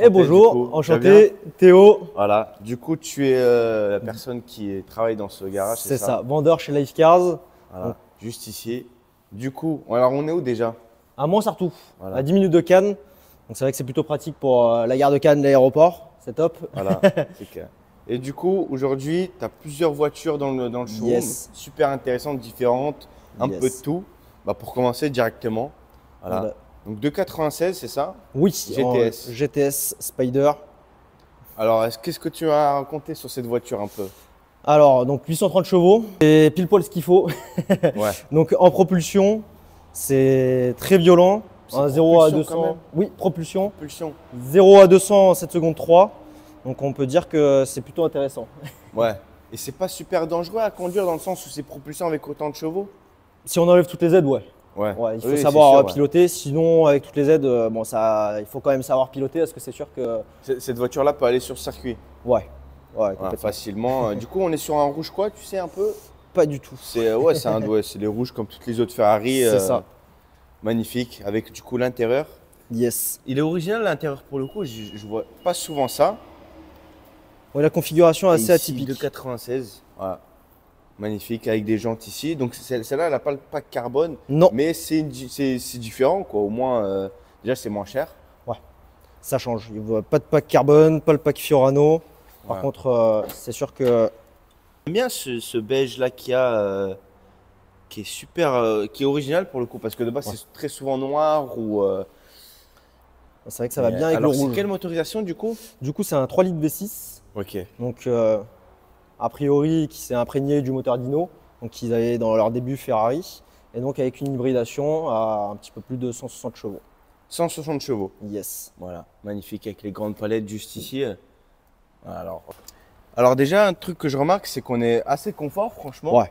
Et bonjour, enchanté, Théo. Voilà, du coup, tu es la personne qui travaille dans ce garage, c'est ça? Vendeur chez Life Cars. Voilà, Donc, juste ici. Du coup, alors on est où déjà? à Montsartou, Voilà. à 10 minutes de Cannes. Donc c'est vrai que c'est plutôt pratique pour la gare de Cannes, l'aéroport. C'est top. Voilà, c'est clair. Et du coup, aujourd'hui, tu as plusieurs voitures dans le showroom, Yes. super intéressantes, différentes, un peu de tout. Bah, pour commencer directement, voilà. Voilà. Donc 296, c'est ça? Oui, GTS. en GTS Spider. Alors, qu'est-ce que tu as raconté sur cette voiture un peu? Alors, donc 830 chevaux, c'est pile poil ce qu'il faut. Ouais. Donc en propulsion, c'est très violent. C'est 0 à propulsion quand 200. même. Oui, propulsion. Propulsion. 0 à 200 en 7 secondes 3. Donc on peut dire que c'est plutôt intéressant. Ouais. Et c'est pas super dangereux à conduire dans le sens où c'est propulsant avec autant de chevaux? Si on enlève toutes les aides, ouais. Ouais. Ouais, il faut Oui, savoir c'est sûr, ouais. piloter. Sinon, avec toutes les aides, bon, ça, il faut quand même savoir piloter parce que c'est sûr que. Cette voiture-là peut aller sur circuit. Ouais. Ouais, Ouais, complètement. facilement. Du coup, on est sur un rouge quoi, tu sais un peu? Pas du tout. C'est ouais, c'est les rouges comme toutes les autres Ferrari. C'est ça. Magnifique, avec du coup l'intérieur. Yes. Il est original l'intérieur pour le coup, je vois pas souvent ça. Ouais, la configuration est assez Et ici, atypique. de 96. Voilà. Magnifique, avec des jantes ici. Donc celle-là, elle n'a pas le pack carbone. Non. Mais c'est différent quoi. Au moins, déjà c'est moins cher. Ça change. Il voit pas de pack carbone, pas le pack Fiorano. Par Ouais. contre, c'est sûr que. J'aime bien ce beige là qu'il y a, qui est super, qui est original pour le coup, parce que de base c'est très souvent noir ou. C'est vrai que ça va bien avec le alors, c'est rouge. quelle motorisation du coup? Du coup, c'est un 3 litres V6. Ok. Donc, a priori, qui s'est imprégné du moteur Dino. Donc, qu'ils avaient dans leur début Ferrari. Et donc, avec une hybridation à un petit peu plus de 160 chevaux. 160 chevaux. Yes. Voilà, magnifique avec les grandes palettes juste ici. Voilà, alors déjà, un truc que je remarque, c'est qu'on est assez confort, franchement. Ouais.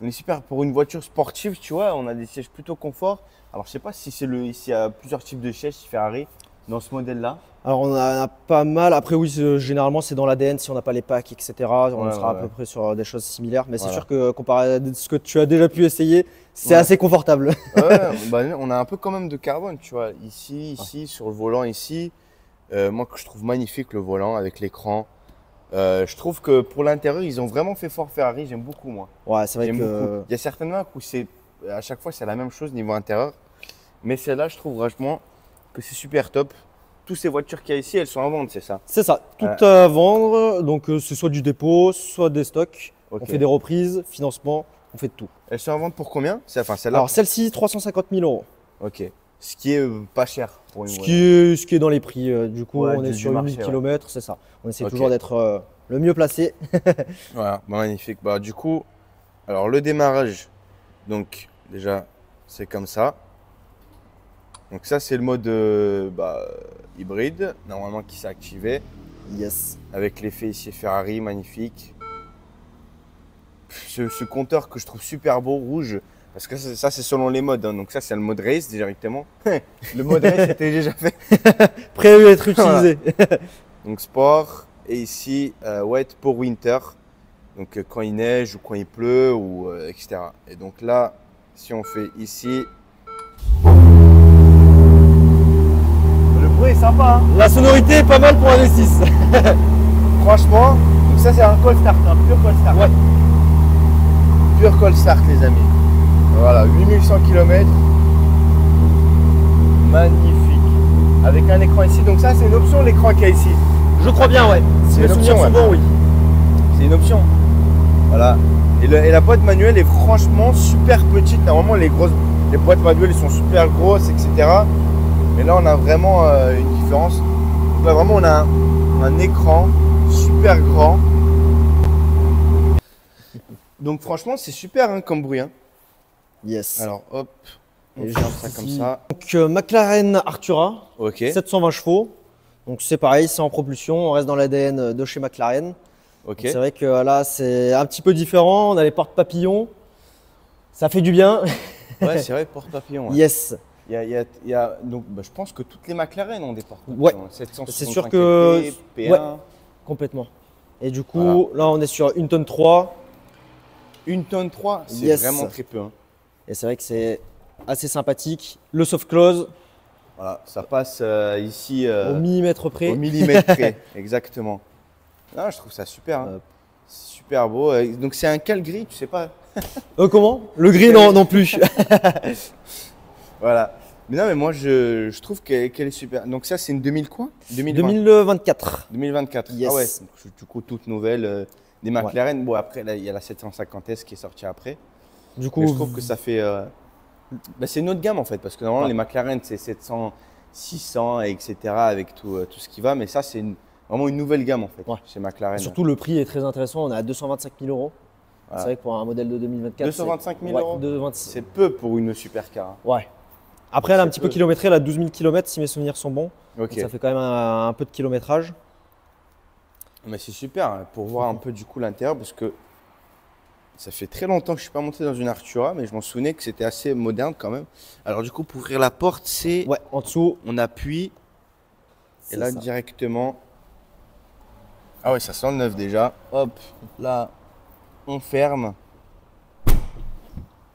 On est super pour une voiture sportive, tu vois. On a des sièges plutôt confort. Alors, je sais pas si s'il y a plusieurs types de sièges Ferrari dans ce modèle-là. Alors, on a pas mal. Après, oui, généralement, c'est dans l'ADN. Si on n'a pas les packs, etc., on Ouais, sera à ouais. peu près sur des choses similaires. Mais Voilà. c'est sûr que comparé à ce que tu as déjà pu essayer, c'est Ouais. assez confortable. Ouais, bah, on a un peu quand même de carbone, tu vois. Ici, sur le volant, ici. Moi, que je trouve magnifique le volant avec l'écran. Je trouve que pour l'intérieur, ils ont vraiment fait fort Ferrari. J'aime beaucoup, moi. Ouais, c'est vrai J'aime que. beaucoup. Il y a certaines marques où à chaque fois c'est la même chose niveau intérieur. Mais celle-là, je trouve franchement que c'est super top. Toutes ces voitures qu'il y a ici, elles sont à vendre, c'est ça? C'est ça, tout à vendre. Donc, c'est soit du dépôt, soit des stocks. Ok. On fait des reprises, financement, on fait de tout. Elles sont à vendre pour combien? Enfin, celle-là. Alors, celle-ci, 350 000 euros. Ok. Ce qui est pas cher pour une Ce voiture. qui est dans les prix. Du coup, Ouais, on est du sur marché, 8000 ouais. km, c'est ça. On essaie Ok. toujours d'être le mieux placé. Voilà, magnifique. Bah, du coup, alors le démarrage, donc déjà, c'est comme ça. Donc ça, c'est le mode hybride, normalement qui s'est activé. Yes. Avec l'effet ici Ferrari, magnifique. Ce compteur que je trouve super beau, rouge, parce que ça c'est selon les modes, hein. Donc ça c'est le mode race directement. Le mode race était déjà fait. Prêt à être utilisé. Donc sport, et ici wet pour winter, donc quand il neige ou quand il pleut, ou etc. Et donc là, si on fait ici, le bruit est sympa, hein. La sonorité est pas mal pour un V6. Franchement. Donc ça c'est un cold start, un pur cold start. Ouais. Pur cold start les amis. Voilà, 8100 km. Magnifique. Avec un écran ici. Donc ça c'est une option l'écran qu'il y a ici. Je crois bien, ouais. Si C'est mes une souvenirs option, sont ouais. bons, oui. C'est une option. Voilà. Et la boîte manuelle est franchement super petite. Normalement les boîtes manuelles sont super grosses, etc. Mais là on a vraiment une différence. Donc là vraiment on a un écran super grand. Donc franchement c'est super hein, comme bruit. Hein. Yes. Alors hop, on Et ferme juste ça comme ici. ça. Donc, McLaren Artura, Ok. 720 chevaux. Donc, c'est pareil, c'est en propulsion. On reste dans l'ADN de chez McLaren. Ok. C'est vrai que là, c'est un petit peu différent. On a les portes papillons. Ça fait du bien. Ouais, c'est vrai, porte-papillon. Ouais. Yes. Donc, je pense que toutes les McLaren ont des porte-papillons. Ouais. 765 C'est sûr que- LT, P1. ouais. Complètement. Et du coup, là, on est sur 1 tonne 3. 1 tonne 3, c'est Yes. vraiment très peu. Hein. Et c'est vrai que c'est assez sympathique. Le soft close. Voilà, ça passe ici au millimètre près. au millimètre près, exactement. Non, je trouve ça super, hein. Super beau. Donc c'est un quel gris, tu sais pas? Comment? Le gris, non, non plus. Voilà. Mais non, mais moi je trouve qu'elle est super. Donc ça c'est une 2000 quoi? 2020. 2024. 2024. Yes. Ah ouais, donc, du coup toute nouvelle. Des McLaren. Bon après là, il y a la 750S qui est sortie après. Du coup, Mais je trouve que ça fait. Bah, c'est une autre gamme en fait, parce que normalement Ouais. les McLaren c'est 700, 600, etc. avec tout ce qui va. Mais ça c'est vraiment une nouvelle gamme en fait Ouais. chez McLaren. surtout le prix est très intéressant. On est à 225 000 euros. Voilà. C'est vrai que pour un modèle de 2024, 225 000 ouais, euros 226. C'est peu pour une supercar, hein. Ouais. Après, elle a un C'est petit peu peu. kilométré. Elle a 12 000 km si mes souvenirs sont bons. Ok. Donc, ça fait quand même un peu de kilométrage. Mais c'est super hein, pour voir un peu du coup l'intérieur parce que ça fait très longtemps que je suis pas monté dans une Artura, mais je m'en souvenais que c'était assez moderne quand même. Alors du coup pour ouvrir la porte, c'est Ouais, en dessous. on appuie et c'est là ça. directement. Ah ouais, ça sent le neuf déjà. Hop, là on ferme.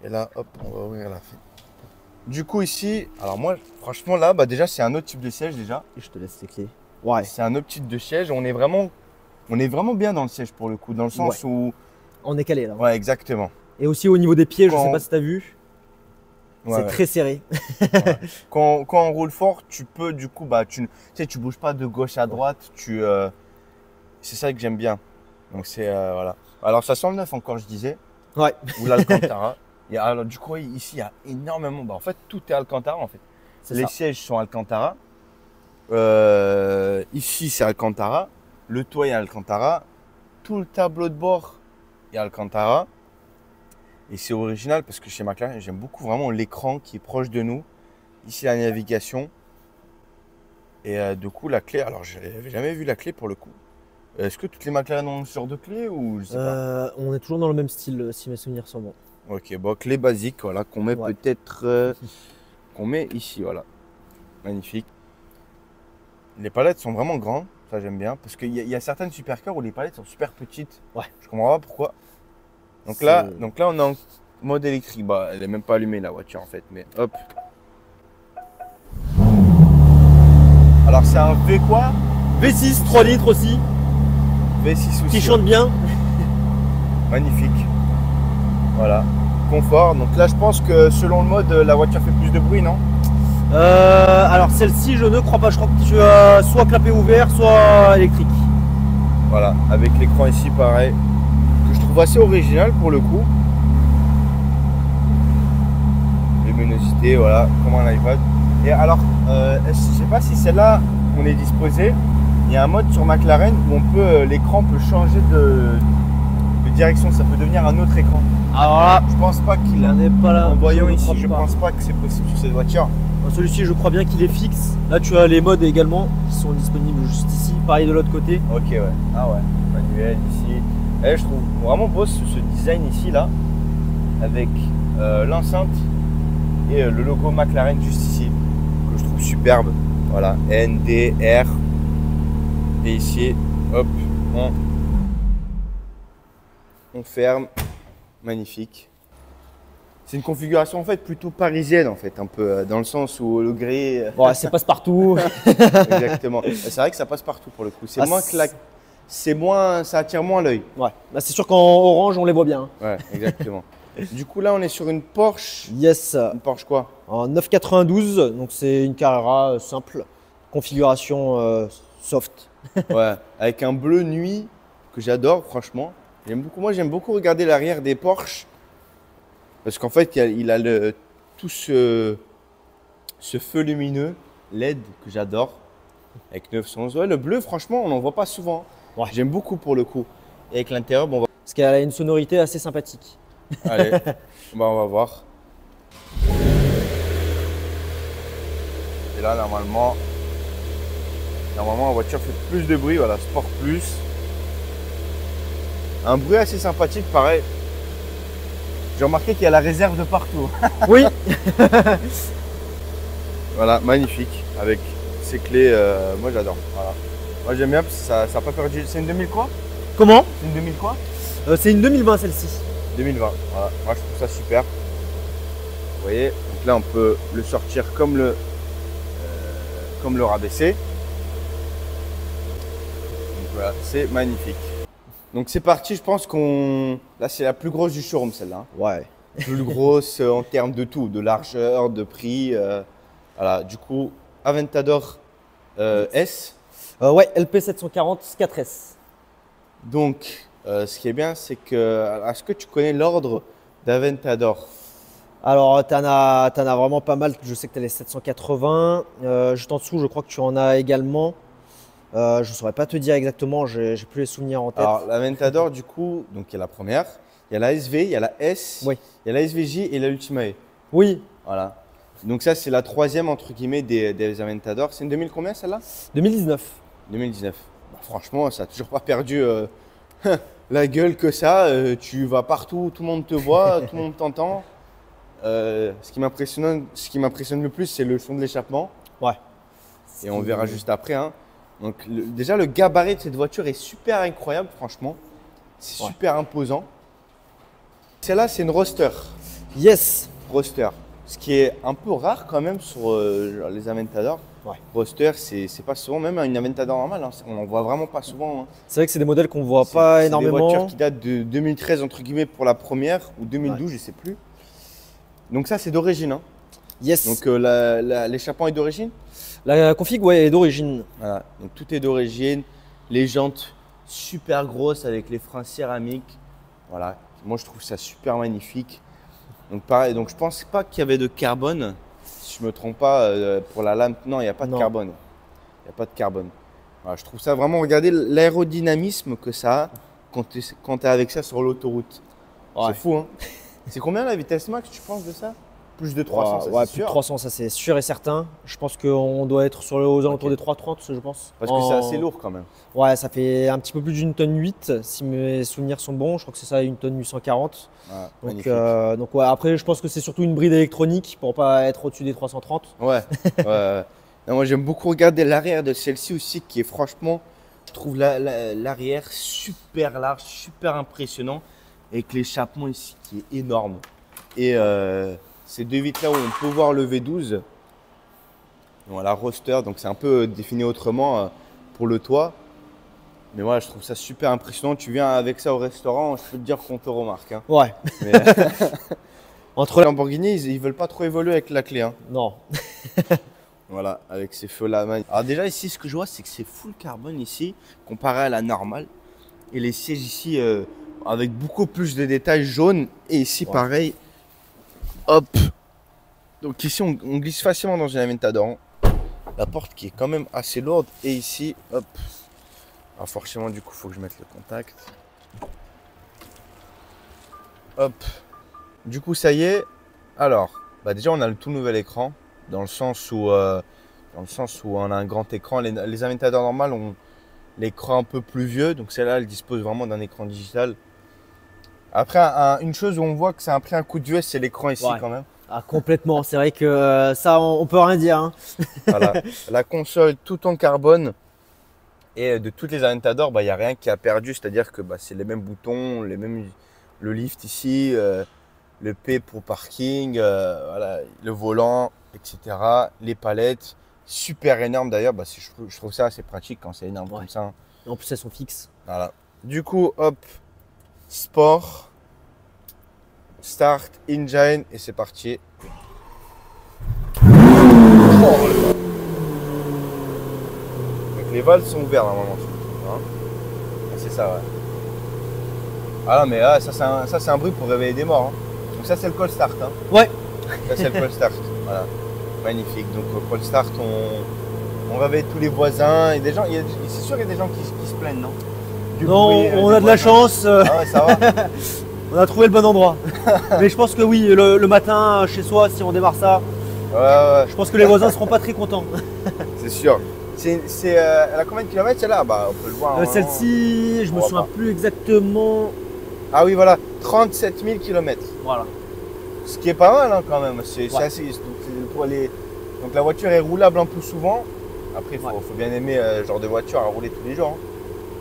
Et là hop, on va ouvrir la fenêtre. Du coup ici, alors moi franchement là, bah déjà c'est un autre type de siège déjà. Et je te laisse les clés. Ouais. C'est un autre type de siège. On est vraiment bien dans le siège pour le coup, dans le sens où. On est calé là. Ouais, exactement. Et aussi au niveau des pieds, je Quand- sais pas si tu as vu. Ouais, c'est ouais. très serré. Quand on roule fort, tu peux du coup, bah, tu sais, tu bouges pas de gauche à droite. C'est ça que j'aime bien. Donc c'est voilà. Alors ça sent le neuf encore, je disais. Ouais. Ou l'Alcantara. Et alors du coup ici il y a énormément. Bah, en fait tout est Alcantara en fait. C'est Les ça. sièges sont Alcantara. Ici c'est Alcantara. Le toit est Alcantara. Tout le tableau de bord est Alcantara. Et c'est original parce que chez McLaren, j'aime beaucoup vraiment l'écran qui est proche de nous. Ici la navigation. Et du coup la clé, alors je n'avais jamais vu la clé pour le coup. Est-ce que toutes les McLaren ont ce genre de clé ou je sais pas? On est toujours dans le même style si mes souvenirs sont bons. Ok, bon, clé basique, voilà, qu'on met Ouais. peut-être, qu'on met ici, voilà. Magnifique. Les palettes sont vraiment grandes, ça j'aime bien, parce qu'il y a certaines supercars où les palettes sont super petites. Ouais. Je comprends pas pourquoi. Donc C'est- là, on est en mode électrique. Bah, elle est même pas allumée la voiture en fait, mais hop. Alors c'est un V quoi? V6, 3 litres aussi, V6 qui aussi. chante bien. Magnifique. Voilà. Confort. Donc là, je pense que selon le mode, la voiture fait plus de bruit, non? Alors celle-ci, je ne crois pas. Je crois que tu as soit clapet ouvert, soit électrique. Voilà. Avec l'écran ici, pareil. Que je trouve assez original pour le coup. Luminosité, voilà, comme un iPad. Et alors, je sais pas si celle-là, on est disposé. Il y a un mode sur McLaren où l'écran peut changer de direction. Ça peut devenir un autre écran. Alors là, Je pense pas qu'il on a. n'est pas là. En voyant ne ici, crois je pas. pense pas que c'est possible sur cette voiture. Celui-ci, je crois bien qu'il est fixe. Là, tu as les modes également qui sont disponibles juste ici. Pareil de l'autre côté. Ok, ouais. Ah ouais. Manuel ici. Et je trouve vraiment beau ce design ici là, avec l'enceinte et le logo McLaren juste ici, que je trouve superbe. Voilà, N, D, R. Et ici, hop, on ferme. Magnifique. C'est une configuration en fait plutôt parisienne en fait, un peu dans le sens où le gris. Bon, c'est passe-partout. Exactement. C'est vrai que ça passe partout pour le coup. C'est Ah, moins ça attire moins l'œil. Ouais. Bah, c'est sûr qu'en orange, on les voit bien. Ouais, exactement. Du coup là, on est sur une Porsche. Yes. Une Porsche quoi? En 992, donc c'est une Carrera simple. Configuration soft. Ouais, avec un bleu nuit que j'adore franchement. J'aime beaucoup. Moi, j'aime beaucoup regarder l'arrière des Porsche parce qu'en fait, il a tout ce feu lumineux LED que j'adore avec 911. Ouais, le bleu, franchement, on n'en voit pas souvent. Ouais. J'aime beaucoup pour le coup. Et avec l'intérieur, bon, Parce qu'elle a une sonorité assez sympathique. allez, bah, on va voir. Et là, normalement, la voiture fait plus de bruit. Voilà, Sport Plus. Un bruit assez sympathique, pareil. J'ai remarqué qu'il y a la réserve de partout. Oui. Voilà, magnifique. Avec ses clés, moi j'adore. Voilà. Moi j'aime bien parce que ça n'a pas perdu. C'est une 2000 quoi? Comment? C'est une 2000 quoi? C'est une 2020 celle-ci. 2020. Voilà. Moi je trouve ça super. Vous voyez, donc là on peut le sortir comme comme le rabaisser. Donc voilà, c'est magnifique. Donc c'est parti, je pense qu'on… Là, c'est la plus grosse du showroom, celle-là. Hein. Ouais. Plus grosse en termes de tout, de largeur, de prix. Voilà, du coup, Aventador S. Ouais, LP740 4S. Donc, ce qui est bien, c'est que… Est-ce que tu connais l'ordre d'Aventador? Alors, t'en as vraiment pas mal. Je sais que tu as les 780. Juste en dessous, je crois que tu en as également. Je ne saurais pas te dire exactement, j'ai plus les souvenirs en tête. Alors, l'Aventador, du coup, donc il y a la première, il y a la SV, il y a la S, Oui. il y a la SVJ et la Ultimae. Oui, Voilà. Donc ça, c'est la troisième, entre guillemets, des Aventador. C'est une 2000 combien, celle-là? 2019. 2019. Bah, franchement, ça n'a toujours pas perdu la gueule que ça. Tu vas partout, tout le monde te voit, tout le monde t'entend. Ce qui m'impressionne le plus, c'est le son de l'échappement. Ouais. Et on verra juste après. Hein. Donc, déjà, le gabarit de cette voiture est super incroyable, franchement. C'est super imposant. Celle-là, c'est une roadster. Yes. Roadster. Ce qui est un peu rare quand même sur les Aventador. Ouais. Roadster, c'est pas souvent, même une Aventador normale, hein, on n'en voit vraiment pas souvent. Hein. C'est vrai que c'est des modèles qu'on voit pas C'est énormément. des voitures qui datent de 2013 entre guillemets pour la première ou 2012, je sais plus. Donc ça, c'est d'origine. Hein. Yes. Donc l'échappement est d'origine. La config, ouais, est d'origine. Voilà. Donc tout est d'origine. Les jantes super grosses avec les freins céramiques. Voilà. Moi, je trouve ça super magnifique. Donc pareil. Donc je pense pas qu'il y avait de carbone. Si je me trompe pas, pour la lame, non, il n'y a pas de carbone. Il n'y a pas de carbone. Voilà, je trouve ça vraiment. Regardez l'aérodynamisme que ça a quand tu es avec ça sur l'autoroute. Ouais. C'est fou, hein. C'est combien la vitesse max, tu penses, de ça? Plus de 300, ça, ouais, c'est plus sûr. de 300, ça c'est sûr et certain. Je pense qu'on doit être aux alentours des 330, je pense. Parce que c'est assez lourd quand même. Ouais, ça fait un petit peu plus d'une tonne 8, si mes souvenirs sont bons. Je crois que c'est ça, une tonne 840. Ah, donc ouais, après, je pense que c'est surtout une bride électronique pour pas être au-dessus des 330. Ouais. Non, moi, j'aime beaucoup regarder l'arrière de celle-ci aussi, qui est franchement, je trouve l'arrière super large, super impressionnant, avec l'échappement ici qui est énorme. Et ces deux vitres là où on peut voir le V12, donc la roadster, donc c'est un peu défini autrement pour le toit. Mais voilà, je trouve ça super impressionnant. Tu viens avec ça au restaurant, je peux te dire qu'on te remarque. Hein. Ouais. Mais, entre les Lamborghini, ils veulent pas trop évoluer avec la clé. Hein. Non. Voilà, avec ces feux-là. Alors déjà ici, ce que je vois, c'est que c'est full carbone ici, comparé à la normale. Et les sièges ici, avec beaucoup plus de détails jaunes. Et ici, pareil. Hop. Donc ici, on glisse facilement dans une Aventador. La porte qui est quand même assez lourde. Et ici, hop. Alors forcément, du coup, il faut que je mette le contact. Hop. Du coup, ça y est. Alors, déjà, on a le tout nouvel écran. Dans le sens où on a un grand écran. Les Aventador normales ont l'écran un peu plus vieux. Donc celle-là, elle dispose vraiment d'un écran digital. Après, une chose où on voit que ça a pris un coup de vieux, c'est l'écran ici quand même. Ah, complètement. C'est vrai que ça, on peut rien dire. Hein. Voilà. La console tout en carbone. Et de toutes les Aventador, il n'y a rien qui a perdu. C'est-à-dire que c'est les mêmes boutons, le lift ici, le P pour parking, voilà, le volant, etc. Les palettes, super énormes d'ailleurs. Je trouve ça assez pratique quand c'est énorme comme ça. Et en plus, elles sont fixes. Voilà. Du coup, hop, sport, start, engine et c'est parti. Donc les valves sont ouvertes normalement. Hein, c'est ça, ouais. Ah non, mais ça c'est un bruit pour réveiller des morts. Hein. Donc ça c'est le call start. Hein. Ouais. Ça c'est le call start. Voilà. Magnifique. Donc au call start, on réveille tous les voisins. Et des gens, c'est sûr qu'il y a des gens qui se plaignent, non? Non, on a de la chance. Ah ouais, ça va. On a trouvé le bon endroit. Mais je pense que oui, le matin chez soi, si on démarre ça, ouais. Je pense que les voisins ne seront pas très contents. C'est sûr. Elle a combien de kilomètres celle-là? On peut le voir. Celle-ci, je me souviens plus exactement. Ah oui, voilà, 37 000 km. Voilà. Ce qui est pas mal hein, quand même. C'est assez. Donc la voiture est roulable un peu souvent. Après, il faut bien aimer ce genre de voiture à rouler tous les jours. Hein.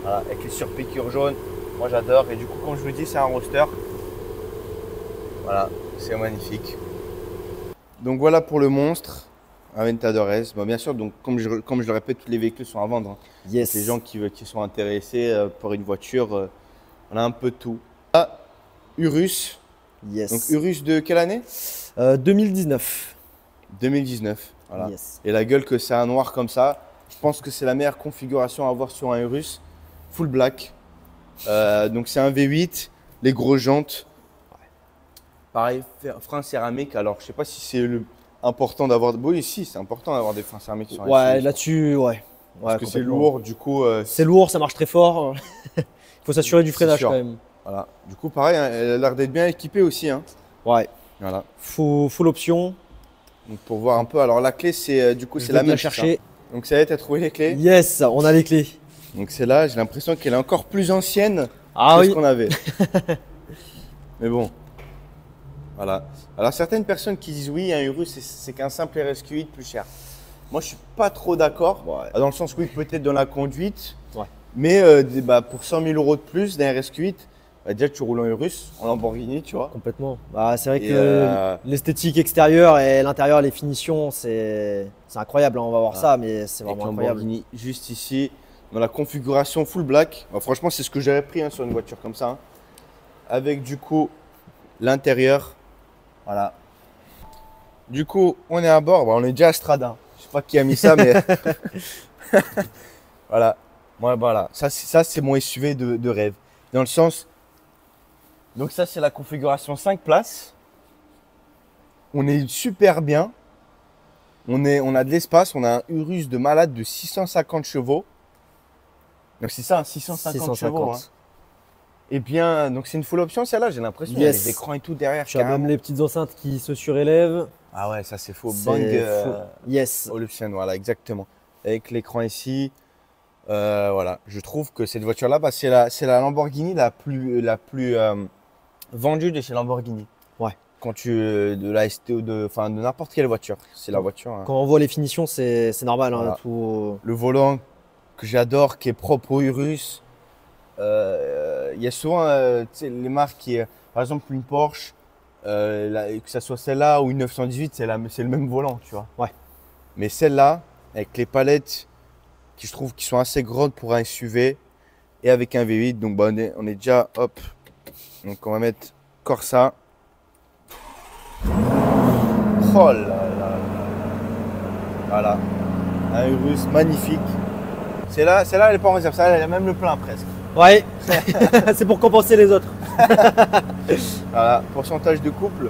Voilà, avec les surpiqûres jaunes. Moi j'adore. Et du coup, comme je vous dis, c'est un roadster. Voilà, c'est magnifique. Donc voilà pour le monstre. Aventador S. Bon, bien sûr, donc comme je le répète, tous les véhicules sont à vendre, hein. Yes. Donc, les gens qui sont intéressés par une voiture, on a un peu de tout. Ah, Urus. Yes. Donc Urus de quelle année? 2019. 2019. Voilà. Yes. Et la gueule que c'est un noir comme ça, je pense que c'est la meilleure configuration à avoir sur un Urus. Full black. Donc c'est un V8, les grosses jantes. Pareil, frein céramique. Alors je sais pas si c'est important d'avoir. Oui, si, c'est important d'avoir des freins céramiques sur un Ouais, SUV. là-dessus, ouais. Parce que c'est lourd, du coup. C'est lourd, ça marche très fort. Il faut s'assurer du freinage sûr. quand même. Voilà. Du coup, pareil, hein, elle a l'air d'être bien équipée aussi, hein. Ouais. Voilà. Full option. Donc pour voir un peu. Alors la clé, c'est du coup, c'est la même. La chercher. Donc ça y est, t'as trouvé les clés? Yes, on a les clés. Donc c'est là, j'ai l'impression qu'elle est encore plus ancienne Ah que oui. ce qu'on avait. Mais bon. Voilà. Alors certaines personnes qui disent oui, un Urus, c'est qu'un simple RSQ8 plus cher. Moi, je suis pas trop d'accord. Ouais. Dans le sens, oui, peut-être dans la conduite. Ouais. Mais pour 100 000 euros de plus d'un RSQ8, déjà tu roules en Urus, en Lamborghini, tu vois. Complètement. Bah, c'est vrai Et, que l'esthétique extérieure et l'intérieur, les finitions, c'est incroyable, hein, on va voir ça, mais c'est Avec vraiment incroyable. Lamborghini, juste ici, dans la configuration full black. Bah, franchement, c'est ce que j'avais pris, hein, sur une voiture comme ça, hein. Avec du coup l'intérieur. Voilà. Du coup, on est à bord. Bah, on est déjà à Strada. Je sais pas qui a mis ça, mais voilà. Moi, voilà. Ça, c'est mon SUV de rêve. Dans le sens. Donc ça, c'est la configuration 5 places. On est super bien. On a de l'espace. On a un Urus de malade de 650 chevaux. Donc c'est ça, 650 chevaux. Hein. Et bien, donc c'est une full option celle-là, j'ai l'impression. Il y a les écrans et tout derrière. Tu as même les petites enceintes qui se surélèvent. Ah ouais, ça c'est faux. C'est Bang. Yes. All option, voilà, exactement. Avec l'écran ici. Voilà, je trouve que cette voiture-là, bah, c'est la Lamborghini la plus vendue de chez Lamborghini. Ouais. Quand de la STO, de n'importe quelle voiture, c'est la voiture. Hein. Quand on voit les finitions, c'est normal. Voilà. Hein, tout... Le volant que j'adore, qui est propre au Urus. Il y a souvent les marques qui, par exemple une Porsche, que ce soit celle-là ou une 918, c'est le même volant, tu vois. Ouais. Mais celle-là, avec les palettes qui je trouve qui sont assez grandes pour un SUV et avec un V8, donc bah, on est déjà hop. Donc on va mettre Corsa. Oh là là là. Voilà. Un Urus magnifique. Celle-là, elle est pas en réserve, celle-là, elle a même le plein presque. Ouais, c'est pour compenser les autres. Voilà, pourcentage de couple.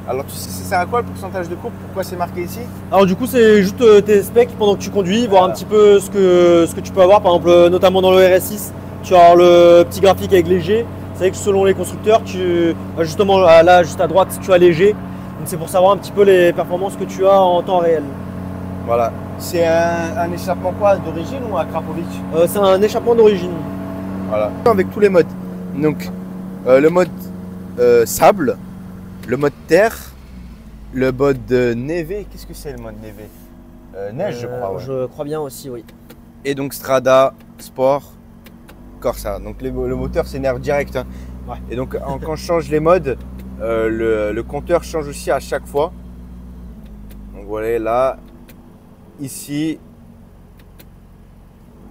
Alors tu sais, ça sert à quoi le pourcentage de couple? Pourquoi c'est marqué ici? Alors du coup, c'est juste tes specs pendant que tu conduis, voir un petit peu ce que tu peux avoir. Par exemple, notamment dans le RS6, tu vas avoir le petit graphique avec léger. C'est vrai que selon les constructeurs, justement là, juste à droite, tu as léger. Donc c'est pour savoir un petit peu les performances que tu as en temps réel. Voilà. C'est un échappement quoi, d'origine ou un Krapovic? C'est un échappement d'origine. Voilà. Avec tous les modes. Donc le mode sable, le mode terre, le mode névé. Qu'est-ce que c'est le mode névé? Neige, je crois. Ouais. Je crois bien aussi, oui. Et donc Strada, Sport, Corsa. Donc le moteur s'énerve direct. Hein. Ouais. Et donc quand je change les modes, le compteur change aussi à chaque fois. Donc voilà, là, ici.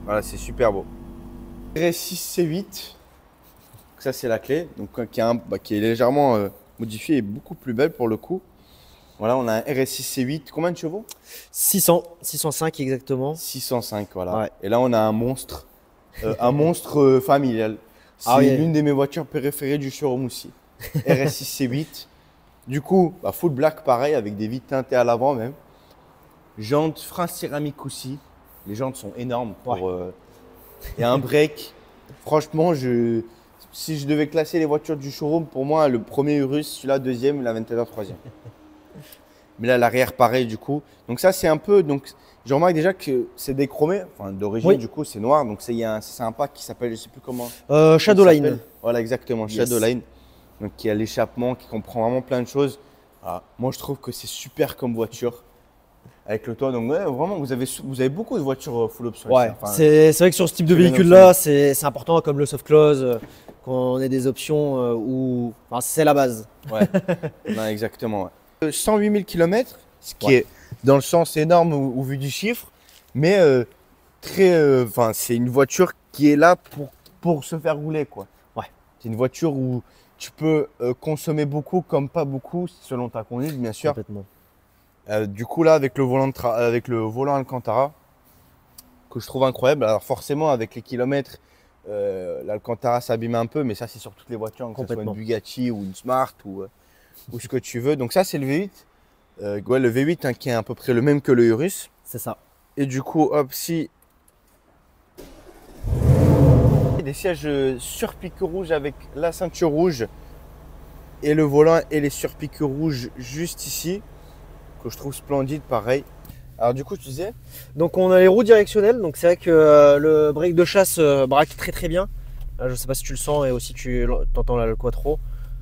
Voilà, c'est super beau. RS6 C8. Ça c'est la clé, donc qui est légèrement modifiée et beaucoup plus belle pour le coup. Voilà, on a un RS6 C8, combien de chevaux? 605 exactement. 605, voilà. Ouais. Et là on a un monstre familial. C'est l'une de mes voitures préférées du showroom aussi. RS6 C8. Du coup, full black pareil, avec des vitres teintées à l'avant même. Jantes, freins céramiques aussi. Les jantes sont énormes. Et un break. Franchement, si je devais classer les voitures du showroom, pour moi, le premier Urus, celui-là, deuxième, la Aventador, troisième. Mais là, l'arrière, pareil, du coup. Donc ça, c'est un peu… Donc, je remarque déjà que c'est déchromé. Enfin, d'origine, du coup, c'est noir. Donc, c'est un pack qui s'appelle, je ne sais plus comment. Shadowline. Voilà, exactement, yes. Shadowline. Donc, qui a l'échappement, qui comprend vraiment plein de choses. Voilà. Moi, je trouve que c'est super comme voiture. Avec le toit, donc ouais, vraiment, vous avez beaucoup de voitures full option. Ouais, c'est vrai que sur ce type de véhicule-là, c'est important, comme le soft close, qu'on ait des options où… Enfin, c'est la base. Ouais, non, exactement. Ouais. 108 000 km, ce qui est dans le sens énorme au vu du chiffre, mais c'est une voiture qui est là pour se faire rouler, quoi. Ouais. C'est une voiture où tu peux consommer beaucoup comme pas beaucoup, selon ta conduite, bien sûr. Complètement. Du coup, là, avec le volant Alcantara, que je trouve incroyable. Alors forcément, avec les kilomètres, l'Alcantara s'abîme un peu, mais ça, c'est sur toutes les voitures, que ce soit une Bugatti ou une Smart ou ce que tu veux. Donc ça, c'est le V8. Le V8 hein, qui est à peu près le même que le Urus. C'est ça. Et du coup, hop, si... Des sièges sur-pique rouge avec la ceinture rouge et le volant et les sur-piques rouges juste ici, que je trouve splendide, pareil. Alors du coup, tu disais? Donc on a les roues directionnelles, donc c'est vrai que le break de chasse braque très bien. Là, je sais pas si tu le sens et aussi tu entends là le quattro.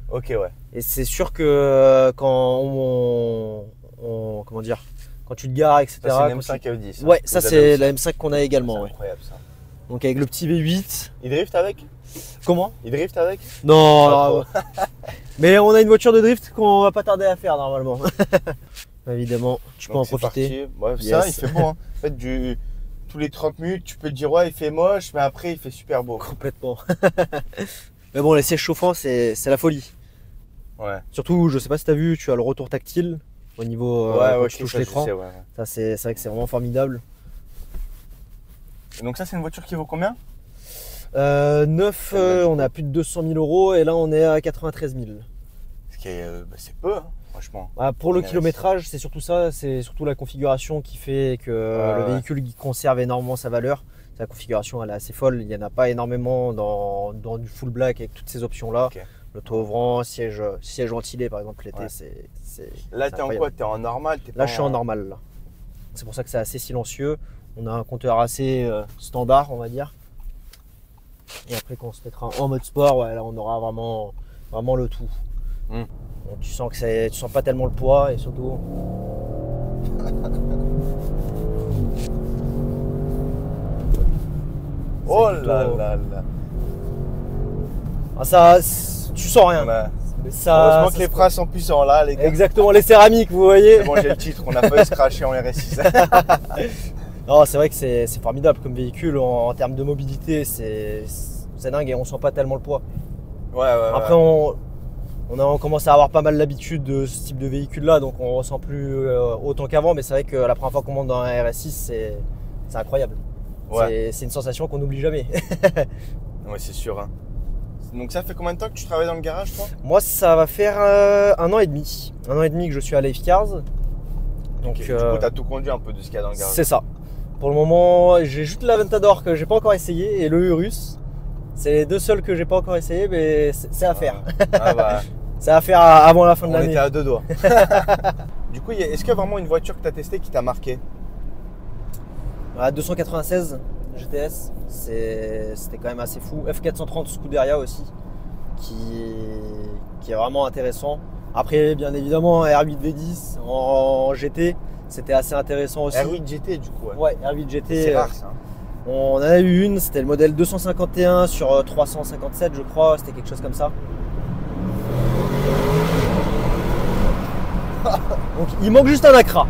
Ok, ouais. Et c'est sûr que quand comment dire, quand tu te gares, etc. Ça, c'est une M5 AE10. Ouais, ça c'est la M5 qu'on a également. C'est incroyable ça. Donc avec le petit V8. Il drift avec? Comment? Il drift avec? Non. Mais on a une voiture de drift qu'on va pas tarder à faire normalement. Évidemment, tu peux en profiter. Ouais, yes. Ça, il fait beau. Hein. En fait, tous les 30 minutes, tu peux te dire ouais, il fait moche, mais après, il fait super beau. Complètement. Mais bon, les sièges chauffants, c'est la folie. Ouais. Surtout, je sais pas si tu as vu, tu as le retour tactile au niveau quand tu touches l'écran. Ouais. Ça, c'est vrai que c'est vraiment formidable. Et donc ça, c'est une voiture qui vaut combien? Neuf, on a plus de 200 000 € et là, on est à 93 000. Ce qui est, c'est peu, hein. Franchement. Pour le kilométrage, c'est surtout ça, c'est surtout la configuration qui fait que le véhicule conserve énormément sa valeur. La configuration elle est assez folle, il n'y en a pas énormément dans du full black avec toutes ces options-là. Okay. L'auto-ouvrant, siège ventilé par exemple l'été, c'est là, tu es en quoi? Tu es en normal? Là, je suis en normal. C'est pour ça que c'est assez silencieux. On a un compteur assez standard, on va dire. Et après, quand on se mettra en mode sport, là, on aura vraiment le tout. Donc, tu sens que tu sens pas tellement le poids et surtout. Oh là là là. Ah, ça, tu sens rien. Heureusement que les freins sont puissants là, les gars. Exactement, les céramiques, vous voyez. C'est bon, j'ai le titre, on a pas eu se cracher en RS6. Non, c'est vrai que c'est formidable comme véhicule en termes de mobilité, c'est dingue et on sent pas tellement le poids. Ouais. Après, on commence à avoir pas mal l'habitude de ce type de véhicule là, donc on ressent plus autant qu'avant, mais c'est vrai que la première fois qu'on monte dans un RS6, c'est incroyable. Ouais. C'est une sensation qu'on n'oublie jamais. Ouais, c'est sûr. Hein. Donc ça fait combien de temps que tu travailles dans le garage, toi? Moi, ça va faire 1 an et demi. 1 an et demi que je suis à Life Cars. Donc, du coup, tu as tout conduit un peu de ce qu'il y a dans le garage. C'est ça. Pour le moment, j'ai juste l'Aventador que j'ai pas encore essayé et le Urus. C'est les deux seuls que j'ai pas encore essayé, mais c'est à faire. C'est à faire avant la fin de l'année. On était à 2 doigts. Du coup, est-ce qu'il y a vraiment une voiture que tu as testée qui t'a marqué? 296 GTS, c'était quand même assez fou. F430 Scuderia aussi, qui est vraiment intéressant. Après, bien évidemment, R8 V10 en GT, c'était assez intéressant aussi. R8 GT du coup. Ouais, R8 GT. C'est rare ça. On en a eu une, c'était le modèle 251 sur 357 je crois, c'était quelque chose comme ça. Donc il manque juste un Acra.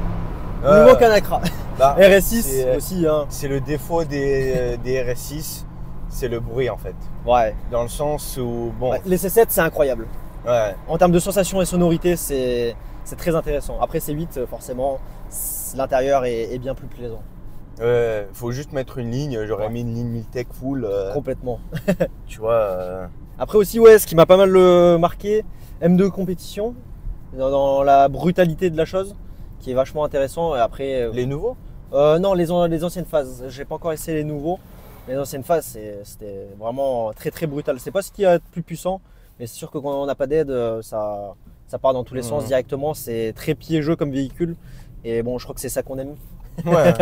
Il manque un Acra. RS6 aussi. Hein. C'est le défaut des RS6, c'est le bruit en fait. Ouais. Dans le sens où bon. Ouais, les C7 c'est incroyable. Ouais. En termes de sensations et sonorité, c'est très intéressant. Après C8 forcément, l'intérieur est bien plus plaisant. Faut juste mettre une ligne, j'aurais mis une ligne Miltech full. Complètement. Tu vois. Après aussi, ouais, ce qui m'a pas mal marqué, M2 compétition, dans la brutalité de la chose, qui est vachement intéressant. Et après, les nouveaux? Non, les anciennes phases. J'ai pas encore essayé les nouveaux. Mais les anciennes phases, c'était vraiment très très brutal. C'est pas ce qu'il y a de plus puissant, mais c'est sûr que quand on n'a pas d'aide, ça part dans tous les sens directement. C'est très piégeux comme véhicule. Et bon, je crois que c'est ça qu'on aime. Ouais.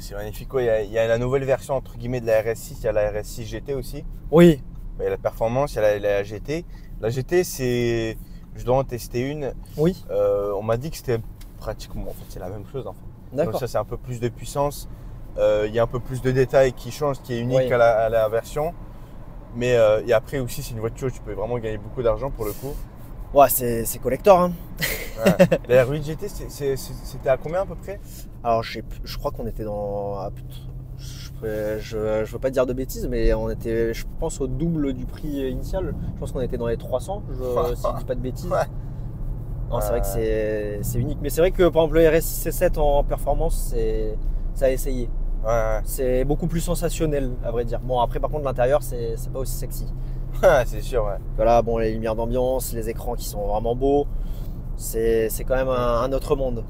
C'est magnifique. Ouais, il y a la nouvelle version entre guillemets de la RS6. Il y a la RS6 GT aussi. Oui. Il y a la performance, il y a la GT. La GT, je dois en tester une. Oui. On m'a dit que c'était pratiquement, en fait, c'est la même chose. En fait. D'accord. Donc ça, c'est un peu plus de puissance. Il y a un peu plus de détails qui changent, qui est unique à la version. Mais et après aussi, c'est une voiture où tu peux vraiment gagner beaucoup d'argent pour le coup. Ouais, c'est collector. Hein. Ouais. La R8 GT, c'était à combien à peu près? Alors je crois qu'on était dans... je veux pas dire de bêtises, mais on était, je pense, au double du prix initial. Je pense qu'on était dans les 300, si je dis pas de bêtises. Ouais. Non, c'est vrai que c'est unique. Mais c'est vrai que par exemple le RS6 C7 en performance, ça a essayé. Ouais. C'est beaucoup plus sensationnel, à vrai dire. Bon, après par contre l'intérieur, c'est pas aussi sexy. C'est sûr, ouais. Voilà, bon, les lumières d'ambiance, les écrans qui sont vraiment beaux, c'est quand même un autre monde.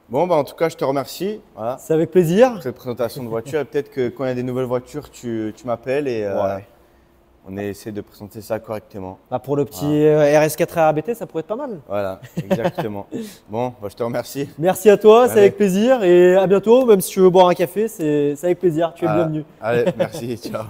Bon, bah en tout cas, je te remercie. Voilà. C'est avec plaisir. Pour cette présentation de voiture. Et peut-être que quand il y a des nouvelles voitures, tu m'appelles et Ouais. on essaie de présenter ça correctement. Bah, pour le petit RS4 ABT, ça pourrait être pas mal. Voilà, exactement. Bon, bah, je te remercie. Merci à toi, c'est Allez. avec plaisir. Et à bientôt, même si tu veux boire un café, c'est avec plaisir. Tu es le bienvenu. Allez, merci, ciao.